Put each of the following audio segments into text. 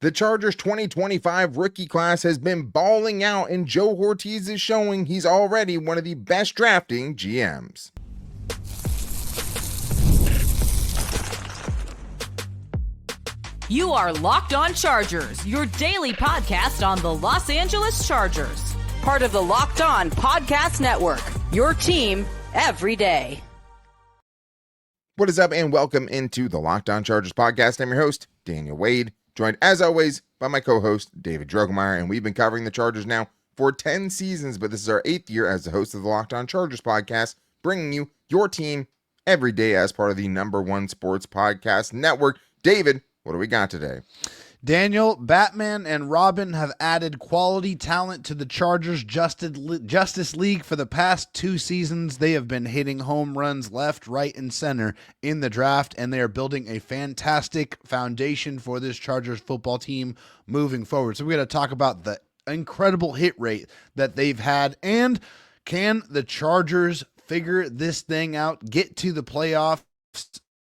The Chargers 2025 rookie class has been balling out, and Joe Hortiz is showing he's already one of the best drafting GMs. You are Locked On Chargers, your daily podcast on the Los Angeles Chargers. Part of the Locked On Podcast Network, your team every day. What is up, and welcome into the Locked On Chargers podcast. I'm your host, Daniel Wade, joined as always by my co-host, David Droegemeier, and we've been covering the Chargers now for 10 seasons, but this is our 8th year as the host of the Locked On Chargers podcast, bringing you your team every day as part of the #1 sports podcast network. David, what do we got today? Daniel, Batman and Robin have added quality talent to the Chargers Justice League for the past 2 seasons. They have been hitting home runs left, right, and center in the draft, and they are building a fantastic foundation for this Chargers football team moving forward. So we're going to talk about the incredible hit rate that they've had, and can the Chargers figure this thing out, get to the playoffs,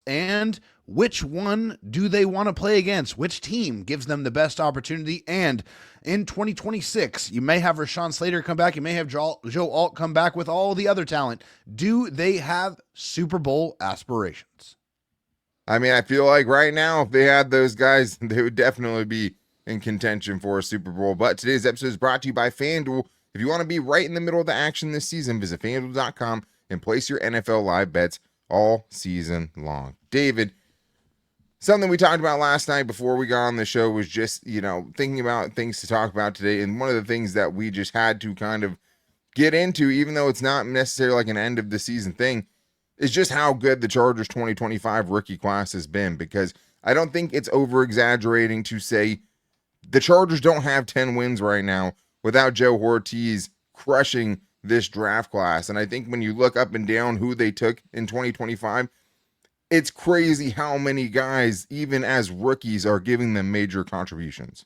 and which one do they want to play against? Which team gives them the best opportunity? And in 2026, you may have Rashawn Slater come back. You may have Joe Alt come back with all the other talent. Do they have Super Bowl aspirations? I mean, I feel like right now, if they had those guys, they would definitely be in contention for a Super Bowl. But today's episode is brought to you by FanDuel. If you want to be right in the middle of the action this season, visit FanDuel.com and place your NFL live bets all season long. David, something we talked about last night before we got on the show was just, thinking about things to talk about today. And one of the things that we just had to kind of get into, even though it's not necessarily like an end of the season thing, is just how good the Chargers 2025 rookie class has been. Because I don't think it's over exaggerating to say the Chargers don't have 10 wins right now without Joe Hortiz crushing this draft class. And I think when you look up and down who they took in 2025, it's crazy how many guys, even as rookies, are giving them major contributions.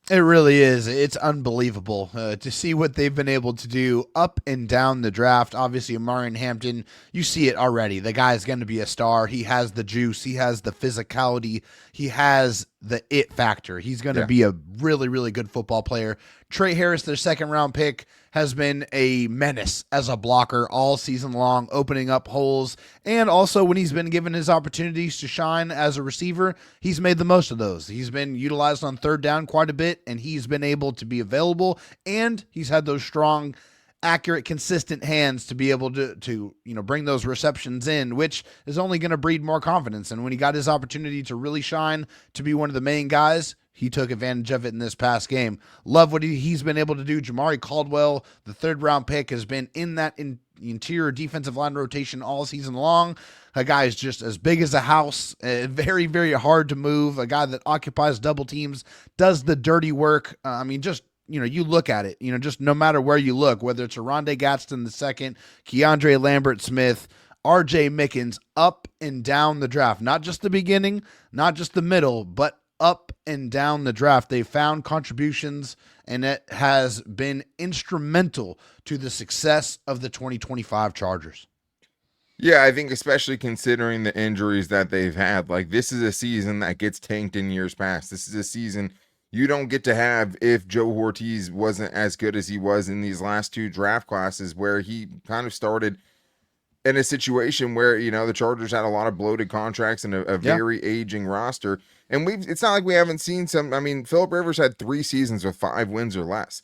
It really is. It's unbelievable to see what they've been able to do up and down the draft. Obviously, Omarion Hampton, you see it already. The guy is going to be a star. He has the juice. He has the physicality. He has the it factor. He's going to be a really, really good football player. Tre Harris, their second-round pick, has been a menace as a blocker all season long, opening up holes. And also when he's been given his opportunities to shine as a receiver, he's made the most of those. He's been utilized on third down quite a bit, and he's been able to be available. And he's had those strong, accurate, consistent hands to be able to bring those receptions in, which is only going to breed more confidence. And when he got his opportunity to really shine, to be one of the main guys, he took advantage of it in this past game. Love what he's been able to do. Jamari Caldwell, the third-round pick, has been in that interior defensive line rotation all season long. A guy is just as big as a house, very, very hard to move, a guy that occupies double teams, does the dirty work. You look at it, just no matter where you look, whether it's Oronde Gadsden II, KeAndre Lambert-Smith, RJ Mickens, up and down the draft. Not just the beginning, not just the middle, but up and down the draft. They found contributions, and it has been instrumental to the success of the 2025 Chargers. Yeah, I think especially considering the injuries that they've had, like this is a season that gets tanked in years past. This is a season you don't get to have if Joe Hortiz wasn't as good as he was in these last 2 draft classes, where he kind of started in a situation where, the Chargers had a lot of bloated contracts and a very aging roster. And it's not like we haven't seen Phillip Rivers had 3 seasons with 5 wins or less.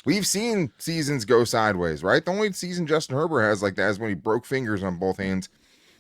We've seen seasons go sideways, right? The only season Justin Herbert has like that is when he broke fingers on both hands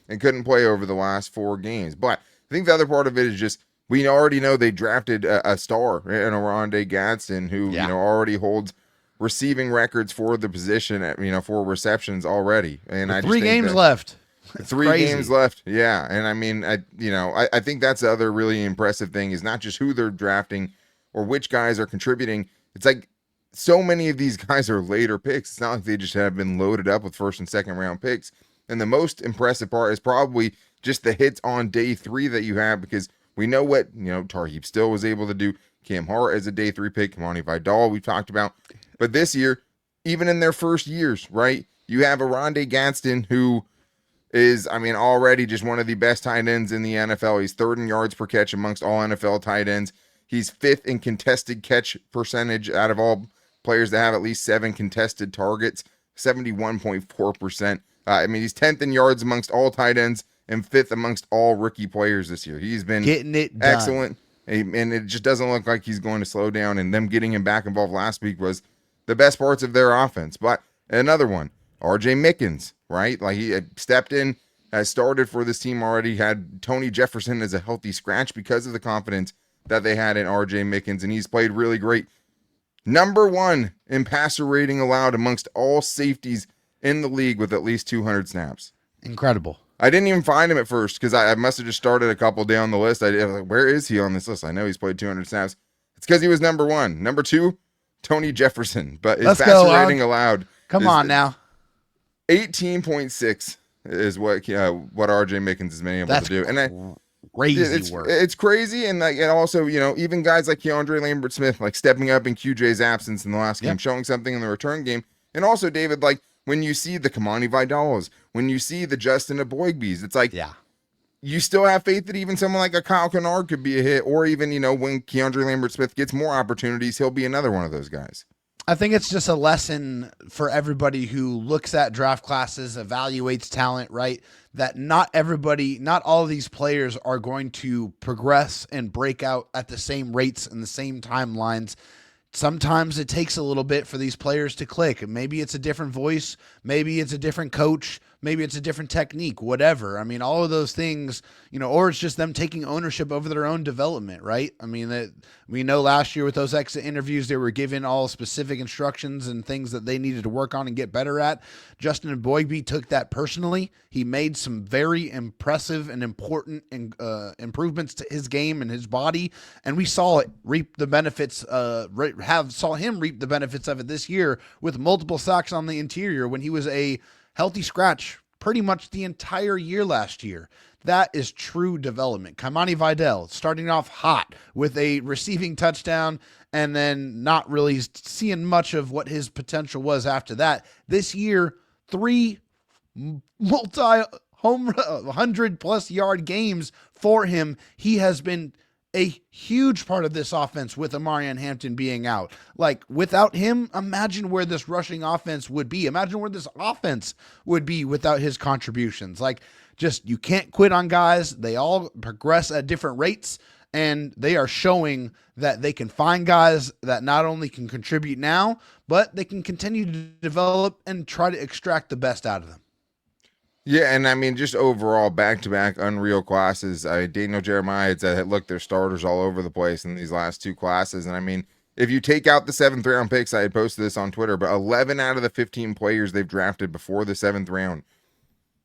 and couldn't play over the last 4 games. But I think the other part of it is just, we already know they drafted a star in Oronde Gadsden who, already holds receiving records for the position at, for receptions already. And I just 3 games left. 3 games left. Yeah. And I think that's the other really impressive thing is not just who they're drafting or which guys are contributing. It's like so many of these guys are later picks. It's not like they just have been loaded up with first and second round picks. And the most impressive part is probably just the hits on day 3 that you have, because we know what, Tarheeb still was able to do. Cam Hart as a day 3 pick, Kamani Vidal we've talked about. But this year, even in their first years, right, you have Oronde Gadsden, who is, already just one of the best tight ends in the NFL. He's 3rd in yards per catch amongst all NFL tight ends. He's 5th in contested catch percentage out of all players that have at least 7 contested targets, 71.4%. I mean, he's 10th in yards amongst all tight ends and 5th amongst all rookie players this year. He's been getting it done. Excellent. And it just doesn't look like he's going to slow down. And them getting him back involved last week was the best parts of their offense. But another one, RJ Mickens, right? Like he stepped in, has started for this team already, had Tony Jefferson as a healthy scratch because of the confidence that they had in RJ Mickens. And he's played really great. Number 1 in passer rating allowed amongst all safeties in the league with at least 200 snaps. Incredible. I didn't even find him at first because I must have just started a couple down the list. I was like, where is he on this list? I know he's played 200 snaps. It's because he was number 1. Number 2, Tony Jefferson. But his passer rating allowed. Come on now. 18.6 is what RJ Mickens has been able to do. And crazy work. It's crazy. And also, even guys like KeAndre Lambert-Smith, like stepping up in QJ's absence in the last game, showing something in the return game. And also, David, like, when you see the Kamani Vidalas, when you see the Justin Aboigbes, it's like, you still have faith that even someone like a Kyle Kennard could be a hit, or even, when KeAndre Lambert-Smith gets more opportunities, he'll be another one of those guys. I think it's just a lesson for everybody who looks at draft classes, evaluates talent, right? That not all of these players are going to progress and break out at the same rates and the same timelines. Sometimes it takes a little bit for these players to click. Maybe it's a different voice. Maybe it's a different coach. Maybe it's a different technique, whatever. I mean, all of those things, or it's just them taking ownership over their own development, right? I mean, we know last year with those exit interviews, they were given all specific instructions and things that they needed to work on and get better at. Justin Aboigbe took that personally. He made some very impressive and important improvements to his game and his body, and we saw it reap the benefits. Saw him reap the benefits of it this year with multiple sacks on the interior when he was a healthy scratch pretty much the entire year last year. That is true development. Kamani Vidal starting off hot with a receiving touchdown and then not really seeing much of what his potential was after that. This year, 3 multi-home 100+ yard games for him. He has been a huge part of this offense with Omarion Hampton being out. Like, without him, imagine where this rushing offense would be. Imagine where this offense would be without his contributions. Like, just, you can't quit on guys. They all progress at different rates, and they are showing that they can find guys that not only can contribute now, but they can continue to develop and try to extract the best out of them. Yeah, and I mean, just overall, back-to-back unreal classes. Daniel Jeremiah had said, look, there's starters all over the place in these last 2 classes. And I mean, if you take out the 7th round picks, I had posted this on Twitter, but 11 out of the 15 players they've drafted before the 7th round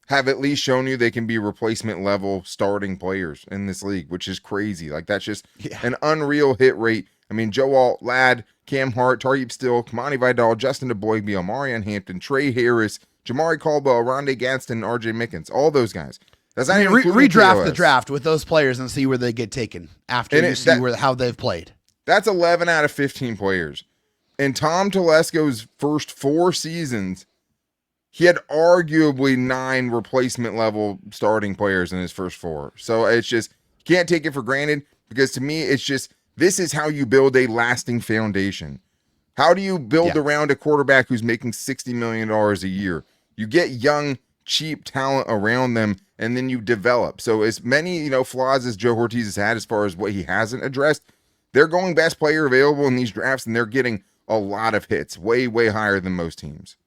have at least shown you they can be replacement level starting players in this league, which is crazy. Like, that's just an unreal hit rate. I mean, Joe Alt, Ladd, Cam Hart, Tareep Still, Kamani Vidal, Justin Aboigbe, Omarion Hampton, Tre Harris, Jamari Caldwell, Oronde Gadsden, and RJ Mickens, all those guys. That's not even redraft the draft with those players and see where they get taken after you see how they've played. That's 11 out of 15 players. In Tom Telesco's first 4 seasons, he had arguably 9 replacement level starting players in his first 4. So it's just, you can't take it for granted, because to me, it's just, this is how you build a lasting foundation. How do you build around a quarterback who's making $60 million a year? You get young, cheap talent around them, and then you develop. So as many, flaws as Joe Hortiz has had as far as what he hasn't addressed, they're going best player available in these drafts, and they're getting a lot of hits, way, way higher than most teams.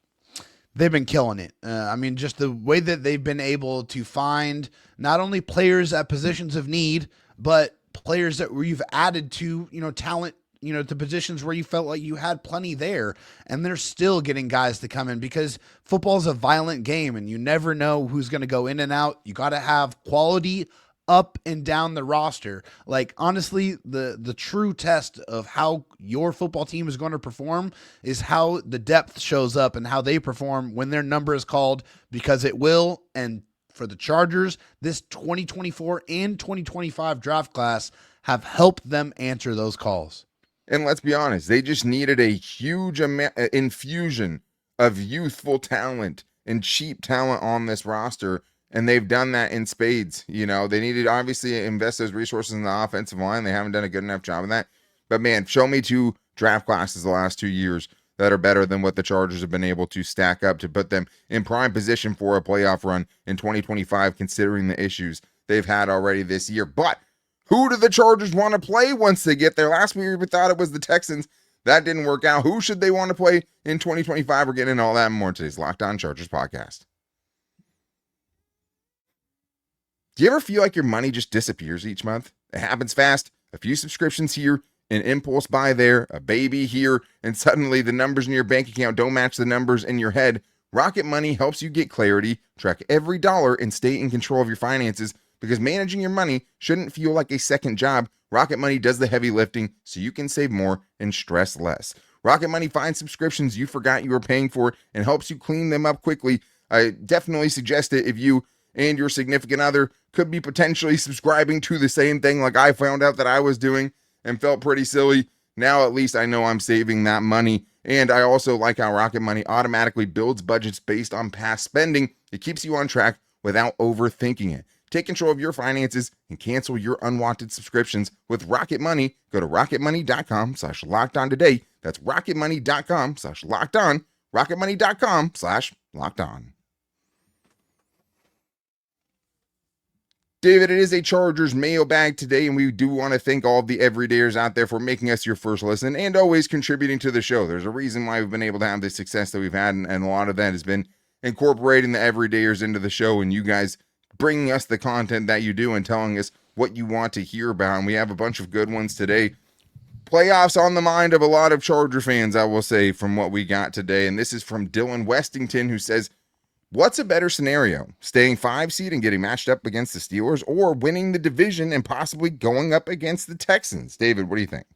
They've been killing it. I mean, just the way that they've been able to find not only players at positions of need, but players that you've added to, talent, to positions where you felt like you had plenty there, and they're still getting guys to come in, because football is a violent game and you never know who's going to go in and out. You got to have quality up and down the roster. Like, honestly, the true test of how your football team is going to perform is how the depth shows up and how they perform when their number is called, because it will. And for the Chargers, this 2024 and 2025 draft class have helped them answer those calls. And let's be honest, they just needed a huge infusion of youthful talent and cheap talent on this roster. And they've done that in spades. You know, they needed obviously invest those resources in the offensive line. They haven't done a good enough job of that. But man, show me 2 draft classes the last 2 years that are better than what the Chargers have been able to stack up to put them in prime position for a playoff run in 2025, considering the issues they've had already this year. But who do the Chargers want to play once they get there? Last year we thought it was the Texans. That didn't work out. Who should they want to play in 2025? We're getting into all that and more in today's Locked On Chargers podcast. Do you ever feel like your money just disappears each month? It happens fast. A few subscriptions here, an impulse buy there, a baby here, and suddenly the numbers in your bank account don't match the numbers in your head. Rocket Money helps you get clarity, track every dollar, and stay in control of your finances, because managing your money shouldn't feel like a second job. Rocket Money does the heavy lifting so you can save more and stress less. Rocket Money finds subscriptions you forgot you were paying for and helps you clean them up quickly. I definitely suggest it if you and your significant other could be potentially subscribing to the same thing like I found out that I was doing and felt pretty silly. Now at least I know I'm saving that money. And I also like how Rocket Money automatically builds budgets based on past spending. It keeps you on track without overthinking it. Take control of your finances and cancel your unwanted subscriptions with Rocket Money. Go to rocketmoney.com/lockedon today. That's rocketmoney.com/lockedon. rocketmoney.com/lockedon. David, it is a Chargers mailbag today, and we do want to thank all of the everydayers out there for making us your first listen and always contributing to the show. There's a reason why we've been able to have the success that we've had, and a lot of that has been incorporating the everydayers into the show and you guys bringing us the content that you do and telling us what you want to hear about. And we have a bunch of good ones today. Playoffs on the mind of a lot of Charger fans, I will say, from what we got today. And this is from Dylan Westington, who says, what's a better scenario? Staying 5 seed and getting matched up against the Steelers, or winning the division and possibly going up against the Texans? David, what do you think?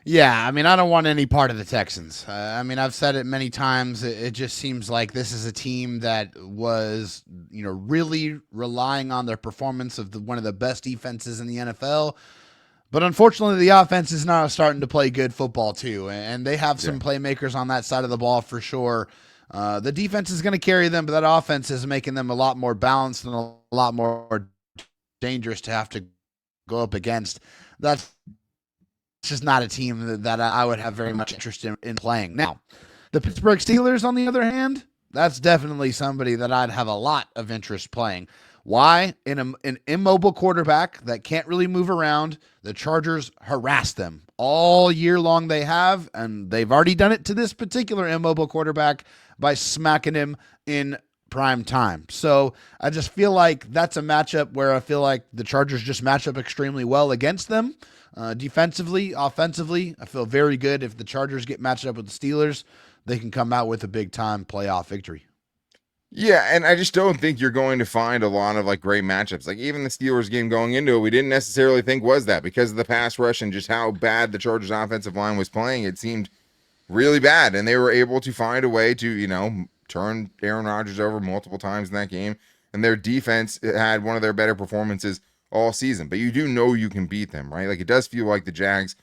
Yeah, I mean, I don't want any part of the Texans. I mean, I've said it many times. It just seems like this is a team that was, really relying on their performance of one of the best defenses in the NFL. But unfortunately, the offense is now starting to play good football too, and they have some playmakers on that side of the ball for sure. The defense is going to carry them, but that offense is making them a lot more balanced and a lot more dangerous to have to go up against. That's just not a team that I would have very much interest in playing. Now, the Pittsburgh Steelers, on the other hand, that's definitely somebody that I'd have a lot of interest playing. Why? In an immobile quarterback that can't really move around, the Chargers harass them all year long. They have, and they've already done it to this particular immobile quarterback by smacking him in prime time. So I just feel like that's a matchup where I feel like the Chargers just match up extremely well against them. Defensively, offensively, I feel very good. If the Chargers get matched up with the Steelers, they can come out with a big-time playoff victory. Yeah, and I just don't think you're going to find a lot of great matchups. Even the Steelers game going into it, we didn't necessarily think was that because of the pass rush and just how bad the Chargers offensive line was playing. It seemed really bad, and they were able to find a way to, turn Aaron Rodgers over multiple times in that game, and their defense had one of their better performances all season. But you do know you can beat them, right? It does feel like the Jags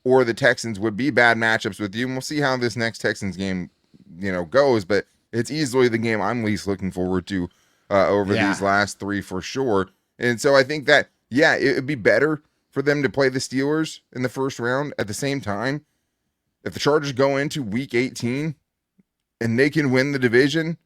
or the Texans would be bad matchups with you, and we'll see how this next Texans game, goes, but it's easily the game I'm least looking forward to over these last 3 for sure. And so I think that, it would be better for them to play the Steelers in the first round. At the same time, if the Chargers go into week 18 and they can win the division,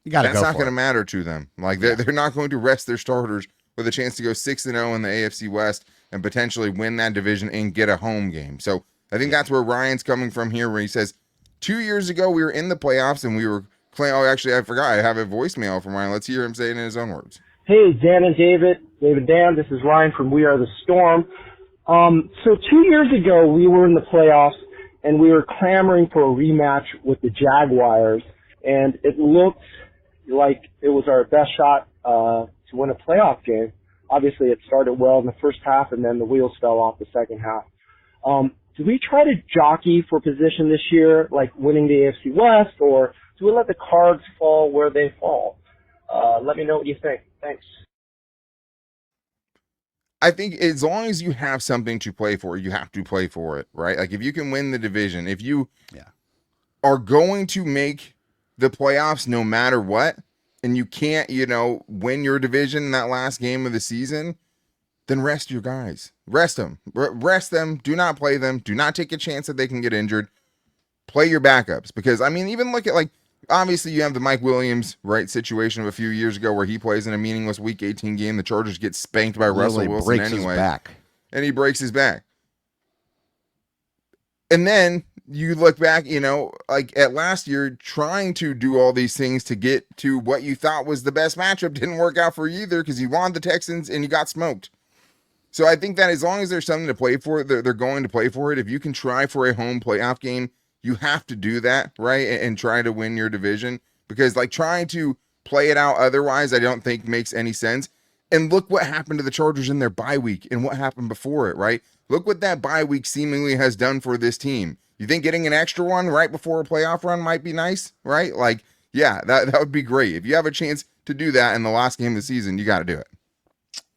that's not going to matter to them. They're not going to rest their starters with a chance to go 6-0 in the AFC West and potentially win that division and get a home game. So I think that's where Ryan's coming from here, where he says 2 years ago we were in the playoffs and we were playing. Oh, actually, I forgot. I have a voicemail from Ryan. Let's hear him say it in his own words. Hey, Dan and David, Dan, this is Ryan from We Are the Storm. So 2 years ago we were in the playoffs and we were clamoring for a rematch with the Jaguars, and it looked like it was our best shot to win a playoff game. Obviously, it started well in the first half, and then the wheels fell off the second half. Do we try to jockey for position this year, like winning the AFC West, or do we let the cards fall where they fall? Let me know what you think. Thanks. I think as long as you have something to play for, you have to play for it, right? If you can win the division, if you are going to make the playoffs no matter what, and you can't, win your division in that last game of the season, then rest your guys. Rest them. Rest them. Do not play them. Do not take a chance that they can get injured. Play your backups. Because, even look at, obviously you have the Mike Williams, right, situation of a few years ago where he plays in a meaningless Week 18 game. The Chargers get spanked by Russell Wilson anyway. And he breaks his back. And then you look back, at last year, trying to do all these things to get to what you thought was the best matchup didn't work out for you either because you wanted the Texans and you got smoked. So I think that as long as there's something to play for, they're going to play for it. If you can try for a home playoff game, you have to do that, right? And try to win your division because trying to play it out otherwise, I don't think makes any sense. And look what happened to the Chargers in their bye week and what happened before it, right? Look what that bye week seemingly has done for this team. You think getting an extra one right before a playoff run might be nice, right? Yeah, that would be great. If you have a chance to do that in the last game of the season, you got to do it.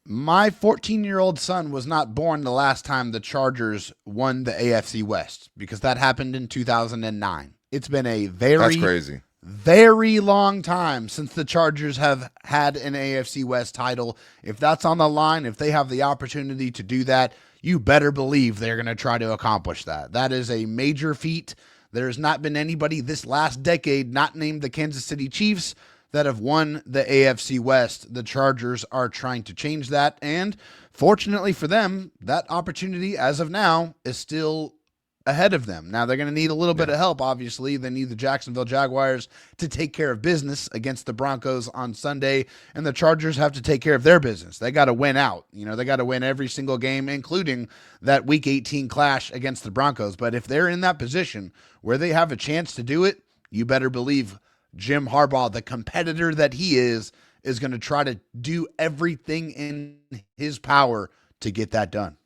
My 14-year-old son was not born the last time the Chargers won the AFC West because that happened in 2009. It's been a That's crazy. Very long time since the Chargers have had an AFC West title. If that's on the line, if they have the opportunity to do that, you better believe they're going to try to accomplish that. That is a major feat. There's not been anybody this last decade, not named the Kansas City Chiefs, that have won the AFC West. The Chargers are trying to change that, and fortunately for them, that opportunity as of now is still ahead of them. Now, they're going to need a little bit of help, obviously. They need the Jacksonville Jaguars to take care of business against the Broncos on Sunday, and the Chargers have to take care of their business. They got to win out. They got to win every single game, including that Week 18 clash against the Broncos. But if they're in that position where they have a chance to do it, you better believe Jim Harbaugh, the competitor that he is going to try to do everything in his power to get that done.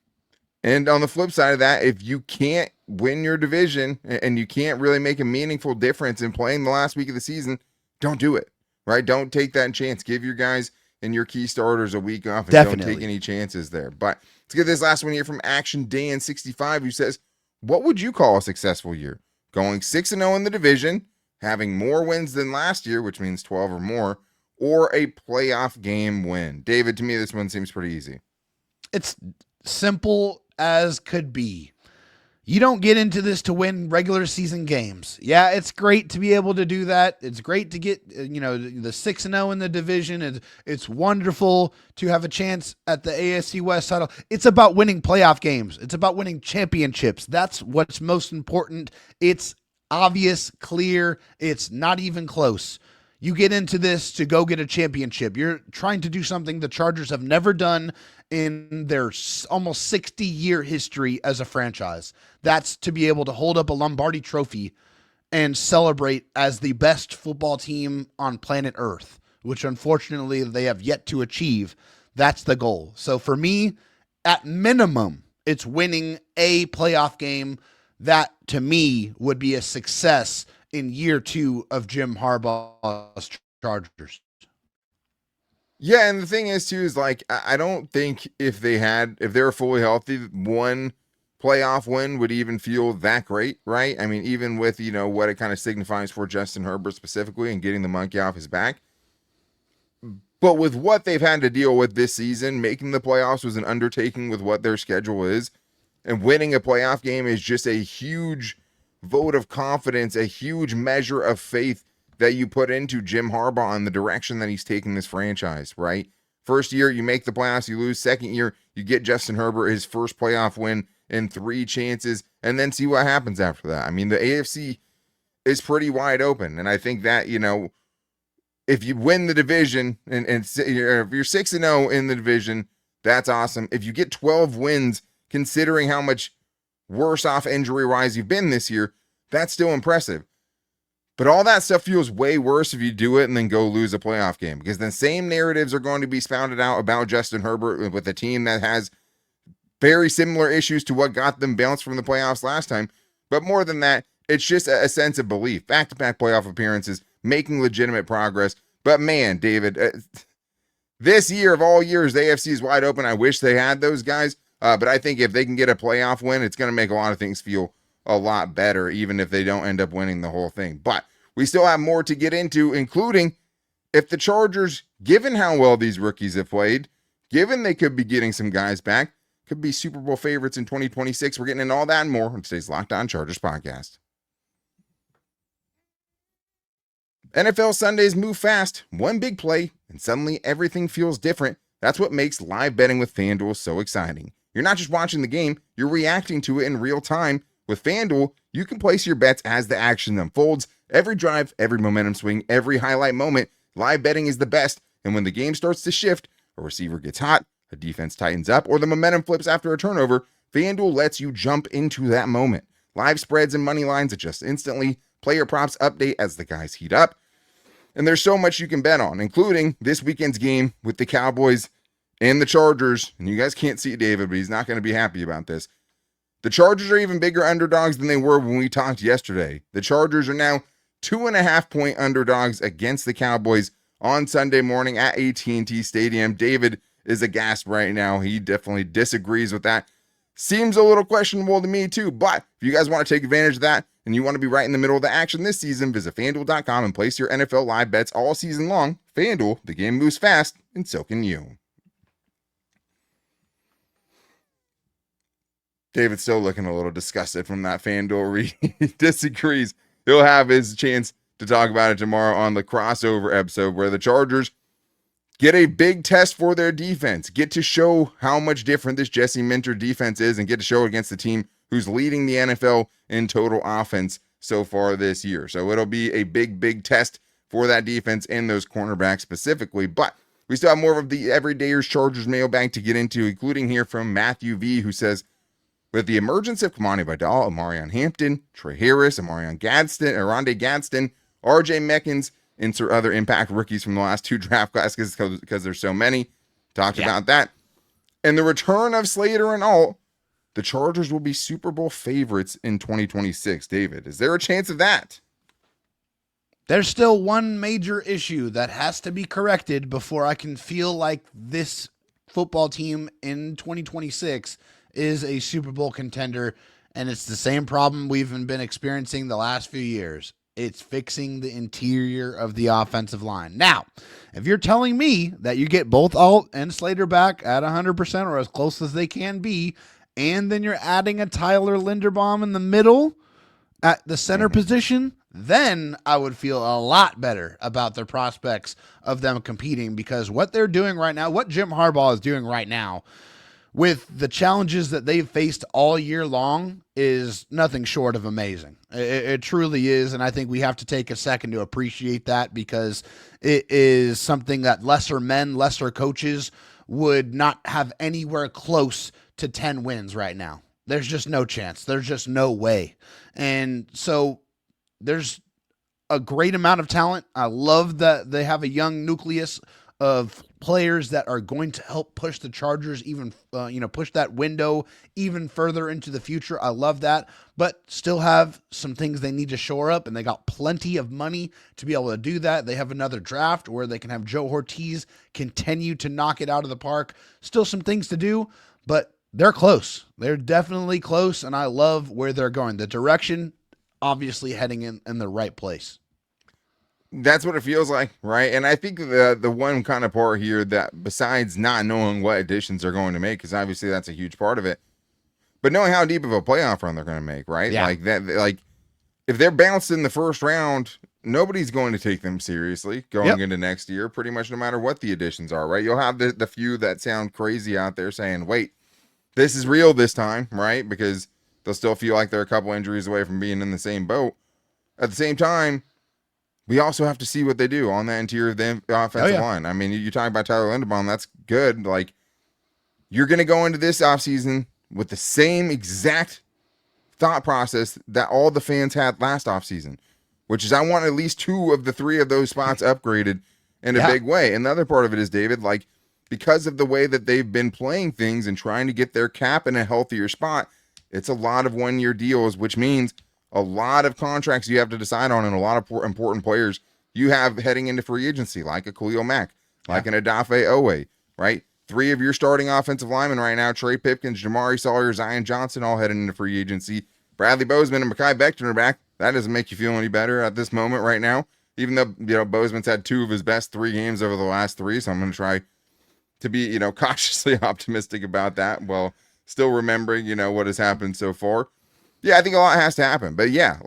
And on the flip side of that, if you can't win your division and you can't really make a meaningful difference in playing the last week of the season, don't do it, right? Don't take that chance. Give your guys and your key starters a week off and don't take any chances there. But let's get this last one here from Action Dan 65, who says, what would you call a successful year? Going 6-0 in the division, having more wins than last year, which means 12 or more, or a playoff game win? David, to me, this one seems pretty easy. It's simple as could be. You don't get into this to win regular season games. Yeah, it's great to be able to do that. It's great to get, the 6-0 in the division. It's wonderful to have a chance at the AFC West title. It's about winning playoff games. It's about winning championships. That's what's most important. It's obvious, clear. It's not even close. You get into this to go get a championship. You're trying to do something the Chargers have never done in their almost 60-year history as a franchise. That's to be able to hold up a Lombardi trophy and celebrate as the best football team on planet Earth, which unfortunately they have yet to achieve. That's the goal. So for me, at minimum, it's winning a playoff game. That, to me, would be a success in year 2 of Jim Harbaugh's Chargers. Yeah, and the thing is, too, is I don't think if they were fully healthy, one playoff win would even feel that great, right? Even with, what it kind of signifies for Justin Herbert specifically and getting the monkey off his back. But with what they've had to deal with this season, making the playoffs was an undertaking with what their schedule is. And winning a playoff game is just a huge vote of confidence, a huge measure of faith that you put into Jim Harbaugh and the direction that he's taking this franchise, right? First year, you make the playoffs, you lose. Second year, you get Justin Herbert his first playoff win in 3 chances, and then see what happens after that. The AFC is pretty wide open, and I think that, if you win the division, and if you're 6-0 in the division, that's awesome. If you get 12 wins, considering how much worse off injury-wise you've been this year, that's still impressive. But all that stuff feels way worse if you do it and then go lose a playoff game, because the same narratives are going to be spounded out about Justin Herbert with a team that has very similar issues to what got them bounced from the playoffs last time. But more than that, it's just a sense of belief. Back-to-back playoff appearances, making legitimate progress. But man, David, this year of all years, the AFC is wide open. I wish they had those guys. But I think if they can get a playoff win, it's going to make a lot of things feel a lot better, even if they don't end up winning the whole thing. But we still have more to get into, including if the Chargers, given how well these rookies have played, given they could be getting some guys back, could be Super Bowl favorites in 2026. We're getting into all that and more on today's Locked On Chargers podcast. NFL Sundays move fast, one big play, and suddenly everything feels different. That's what makes live betting with FanDuel so exciting. You're not just watching the game, you're reacting to it in real time. With FanDuel, you can place your bets as the action unfolds. Every drive, every momentum swing, every highlight moment, live betting is the best. And when the game starts to shift, a receiver gets hot, a defense tightens up, or the momentum flips after a turnover, FanDuel lets you jump into that moment. Live spreads and money lines adjust instantly. Player props update as the guys heat up. And there's so much you can bet on, including this weekend's game with the Cowboys and the Chargers. And you guys can't see David, but he's not going to be happy about this. The Chargers are even bigger underdogs than they were when we talked yesterday. The Chargers are now 2.5-point underdogs against the Cowboys on Sunday morning at AT&T Stadium. David is aghast right now. He definitely disagrees with that. Seems a little questionable to me too, but if you guys want to take advantage of that and you want to be right in the middle of the action this season, visit FanDuel.com and place your NFL live bets all season long. FanDuel, the game moves fast, and so can you. David's still looking a little disgusted from that FanDuel read. He disagrees. He'll have his chance to talk about it tomorrow on the crossover episode where the Chargers get a big test for their defense, get to show how much different this Jesse Minter defense is, and get to show against the team who's leading the NFL in total offense so far this year. So it'll be a big test for that defense and those cornerbacks specifically. But we still have more of the Everydayers Chargers mailbag to get into, including here from Matthew V, who says, with the emergence of Kamani Vidal, Omarion Hampton, Tre Harris, Oronde Gadsden, RJ Mickens, insert other impact rookies from the last two draft classes because there's so many. Talked about that. And the return of Slater and all, the Chargers will be Super Bowl favorites in 2026. David, is there a chance of that? There's still one major issue that has to be corrected before I can feel like this football team in 2026 is a Super Bowl contender, and it's the same problem we've been experiencing the last few years. It's fixing the interior of the offensive line. Now, if you're telling me that you get both Alt and Slater back at 100% or as close as they can be, and then you're adding a Tyler Linderbaum in the middle at the center position, then I would feel a lot better about the prospects of them competing, because what they're doing right now, what Jim Harbaugh is doing right now, with the challenges that they've faced all year long, is nothing short of amazing. It truly is, and I think we have to take a second to appreciate that, because it is something that lesser men, lesser coaches would not have anywhere close to 10 wins right now. There's just no chance. There's just no way. And so there's a great amount of talent. I love that they have a young nucleus of players that are going to help push the Chargers even, push that window even further into the future. I love that, but still have some things they need to shore up, and they got plenty of money to be able to do that. They have another draft where they can have Joe Hortiz continue to knock it out of the park. Still some things to do, but they're close. They're definitely close, and I love where they're going. The direction, obviously heading in the right place. That's what it feels like, right? And I think the one kind of part here that, besides not knowing what additions they're going to make, because obviously that's a huge part of it, but knowing how deep of a playoff run they're going to make, right? Yeah. Like that, like if they're bounced in the first round, nobody's going to take them seriously going into next year, pretty much no matter what the additions are, right? You'll have the few that sound crazy out there saying, wait, this is real this time, right? Because they'll still feel like they're a couple injuries away from being in the same boat. At the same time, we also have to see what they do on the interior of the offensive line. I mean, you're talking about Tyler Linderbaum. That's good. Like, you're going to go into this offseason with the same exact thought process that all the fans had last offseason, which is I want at least 2 of the 3 of those spots upgraded in a big way. And the other part of it is, David, like, because of the way that they've been playing things and trying to get their cap in a healthier spot, it's a lot of one-year deals, which means a lot of contracts you have to decide on, and a lot of important players you have heading into free agency, like a Khalil Mack, like an Odafe Owe, right? 3 of your starting offensive linemen right now, Trey Pipkins, Jamari Sawyer, Zion Johnson, all heading into free agency. Bradley Bozeman and Mekhi Becton are back. That doesn't make you feel any better at this moment right now. even though, Bozeman's had 2 of his best 3 games over the last 3. So I'm going to try to be, cautiously optimistic about that. Well, still remembering, what has happened so far. Yeah, I think a lot has to happen. But yeah,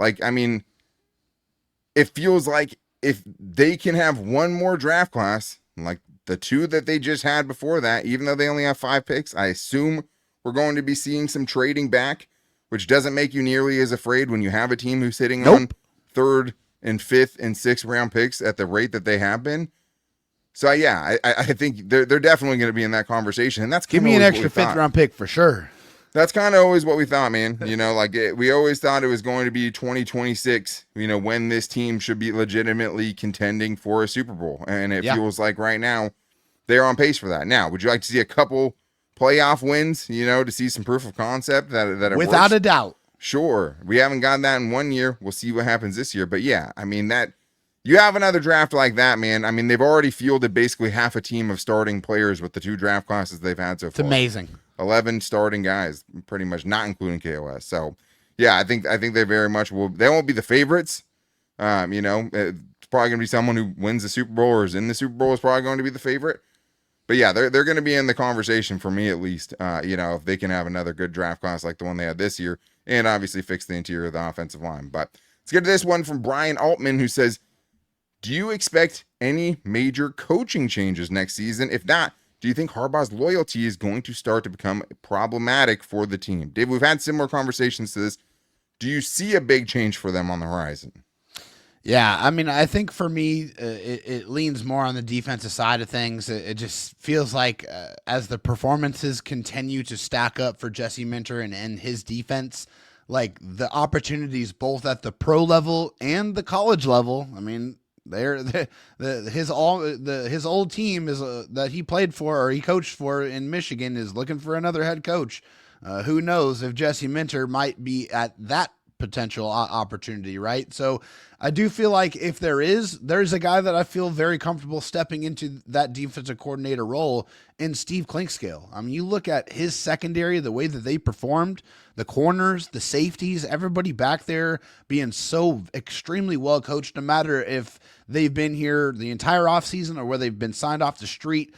it feels like if they can have one more draft class, like the 2 that they just had before that, even though they only have 5 picks, I assume we're going to be seeing some trading back, which doesn't make you nearly as afraid when you have a team who's sitting on 3rd and 5th and 6th round picks at the rate that they have been. So yeah, I think they're definitely going to be in that conversation, and that's give me an extra 5th round pick for sure. That's kind of always what we thought, man. We always thought it was going to be 2026, when this team should be legitimately contending for a Super Bowl. And it feels like right now they're on pace for that. Now, would you like to see a couple playoff wins, to see some proof of concept that it without works? a doubt? Sure. We haven't gotten that in 1 year. We'll see what happens this year. But yeah, that you have another draft like that, man. They've already fielded basically half a team of starting players with the 2 draft classes they've had so far. It's amazing. 11 starting guys, pretty much, not including KOS. So, yeah, I think they very much will. They won't be the favorites. It's probably going to be someone who wins the Super Bowl or is in the Super Bowl is probably going to be the favorite. But yeah, they're going to be in the conversation for me at least. If they can have another good draft class like the one they had this year, and obviously fix the interior of the offensive line. But let's get to this one from Brian Altman, who says, "Do you expect any major coaching changes next season? If not, do you think Harbaugh's loyalty is going to start to become problematic for the team?" Dave, we've had similar conversations to this. Do you see a big change for them on the horizon? Yeah, I think for me, it leans more on the defensive side of things. It just feels like as the performances continue to stack up for Jesse Minter and his defense, like the opportunities both at the pro level and the college level, his old team is that he played for or he coached for in Michigan is looking for another head coach. Who knows if Jesse Minter might be at that potential opportunity, right? So I do feel like if there's a guy that I feel very comfortable stepping into that defensive coordinator role in Steve Clinkscale. You look at his secondary, the way that they performed, the corners, the safeties, everybody back there being so extremely well coached, no matter if they've been here the entire offseason or where they've been signed off the street.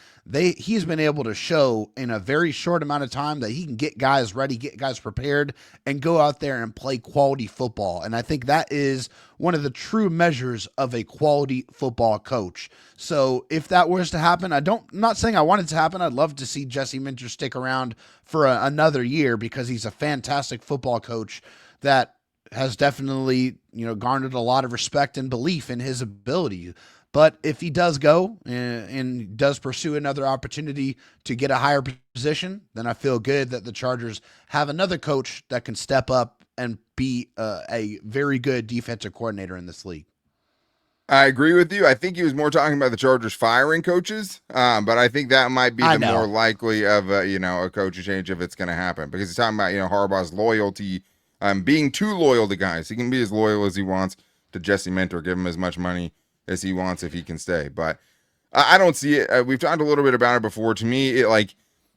He's been able to show in a very short amount of time that he can get guys ready, get guys prepared, and go out there and play quality football. And I think that is one of the true measures of a quality football coach. So if that was to happen, I'm not saying I want it to happen. I'd love to see Jesse Minter stick around for another year because he's a fantastic football coach that has definitely, garnered a lot of respect and belief in his ability. But if he does go and does pursue another opportunity to get a higher position, then I feel good that the Chargers have another coach that can step up and be a very good defensive coordinator in this league. I agree with you. I think he was more talking about the Chargers firing coaches, but I think that might be the more likely of a coaching change if it's going to happen, because he's talking about Harbaugh's loyalty, being too loyal to guys. He can be as loyal as he wants to Jesse Minter, give him as much money as he wants if he can stay. But I don't see it. We've talked a little bit about it before. To me,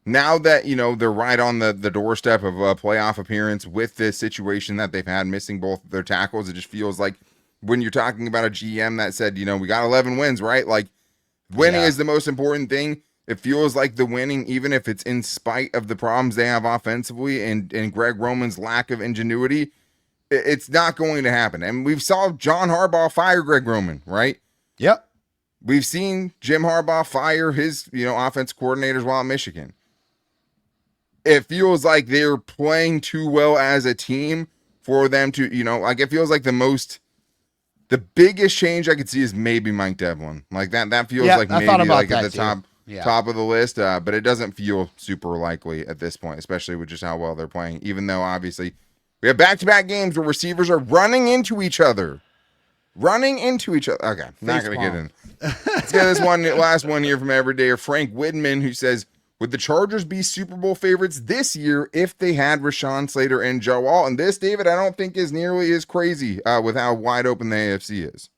now that they're right on the doorstep of a playoff appearance with this situation that they've had, missing both their tackles, it just feels like when you're talking about a GM that said, we got 11 wins, right? Like, winning is the most important thing. It feels like the winning, even if it's in spite of the problems they have offensively and Greg Roman's lack of ingenuity, it's not going to happen. And we've saw John Harbaugh fire Greg Roman, right? Yep. We've seen Jim Harbaugh fire his, offense coordinators while at Michigan. It feels like they're playing too well as a team for them to, it feels like the biggest change I could see is maybe Mike Devlin. Like that feels like maybe like at the top of the list, but it doesn't feel super likely at this point, especially with just how well they're playing, even though obviously we have back-to-back games where receivers are running into each other. Okay, not going to get in. Let's get this last one here from Everydayer Frank Widman, who says, would the Chargers be Super Bowl favorites this year if they had Rashawn, Slater, and Joe Alt? And this, David, I don't think is nearly as crazy with how wide open the AFC is.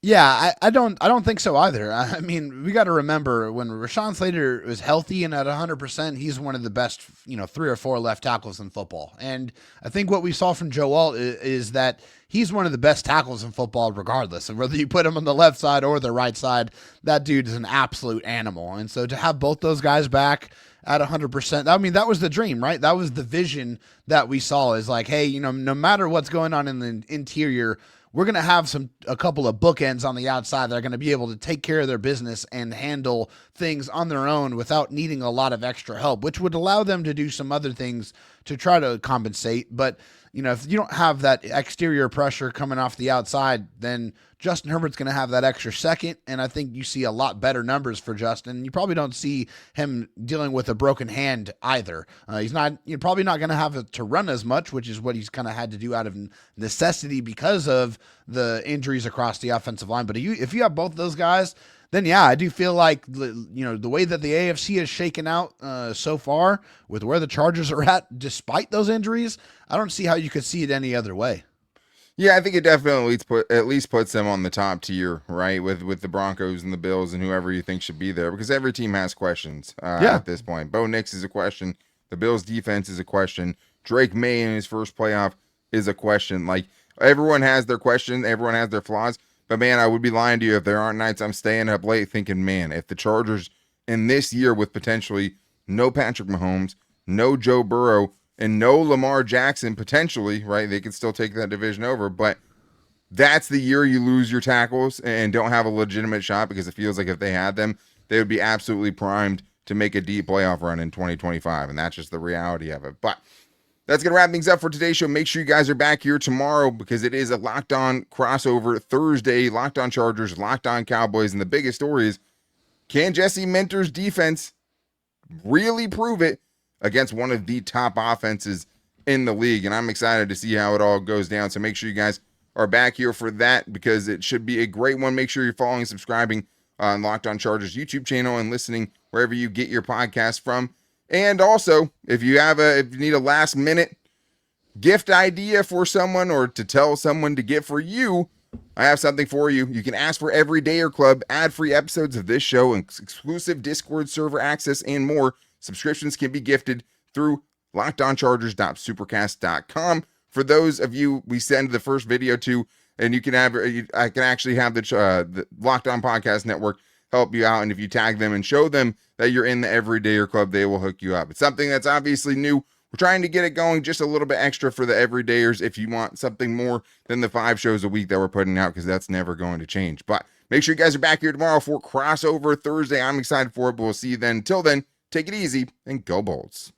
Yeah, I don't think so either. I mean, we got to remember when Rashawn Slater is healthy and at 100%, he's one of the best, 3 or 4 left tackles in football. And I think what we saw from Joe Alt is that he's one of the best tackles in football, regardless of whether you put him on the left side or the right side. That dude is an absolute animal. And so to have both those guys back at 100%, I mean, that was the dream, right? That was the vision that we saw, is like, hey, no matter what's going on in the interior, we're going to have a couple of bookends on the outside that are going to be able to take care of their business and handle things on their own without needing a lot of extra help, which would allow them to do some other things to try to compensate. But, if you don't have that exterior pressure coming off the outside, then Justin Herbert's going to have that extra second. And I think you see a lot better numbers for Justin. You probably don't see him dealing with a broken hand either. You're probably not going to have to run as much, which is what he's kind of had to do out of necessity because of the injuries across the offensive line. But if you have both those guys, then yeah, I do feel like, the way that the AFC is shaken out so far with where the Chargers are at, despite those injuries, I don't see how you could see it any other way. Yeah, I think it definitely at least puts them on the top tier, right? With the Broncos and the Bills and whoever you think should be there, because every team has questions at this point. Bo Nix is a question. The Bills defense is a question. Drake May in his first playoff is a question. Like, everyone has their question. Everyone has their flaws. But, man, I would be lying to you if there aren't nights I'm staying up late thinking, man, if the Chargers in this year with potentially no Patrick Mahomes, no Joe Burrow, and no Lamar Jackson potentially, right, they could still take that division over. But that's the year you lose your tackles and don't have a legitimate shot, because it feels like if they had them, they would be absolutely primed to make a deep playoff run in 2025. And that's just the reality of it. But that's going to wrap things up for today's show. Make sure you guys are back here tomorrow, because it is a Locked On crossover Thursday. Locked On Chargers, Locked On Cowboys. And the biggest story is, can Jesse Minter's defense really prove it against one of the top offenses in the league? And I'm excited to see how it all goes down. So make sure you guys are back here for that, because it should be a great one. Make sure you're following and subscribing on Locked On Chargers YouTube channel and listening wherever you get your podcast from. And also, if you need a last minute gift idea for someone, or to tell someone to get for you, I have something for you. You can ask for Everydayer Club, ad-free episodes of this show, and exclusive Discord server access, and more. Subscriptions can be gifted through LockedOnChargers.supercast.com. For those of you we send the first video to, and I can actually have the Locked On Podcast Network help you out. And if you tag them and show them that you're in the Everydayer Club, they will hook you up. It's something that's obviously new. We're trying to get it going just a little bit extra for the Everydayers if you want something more than the 5 shows a week that we're putting out, because that's never going to change. But make sure you guys are back here tomorrow for Crossover Thursday. I'm excited for it, but we'll see you then. Until then, take it easy and go Bolts.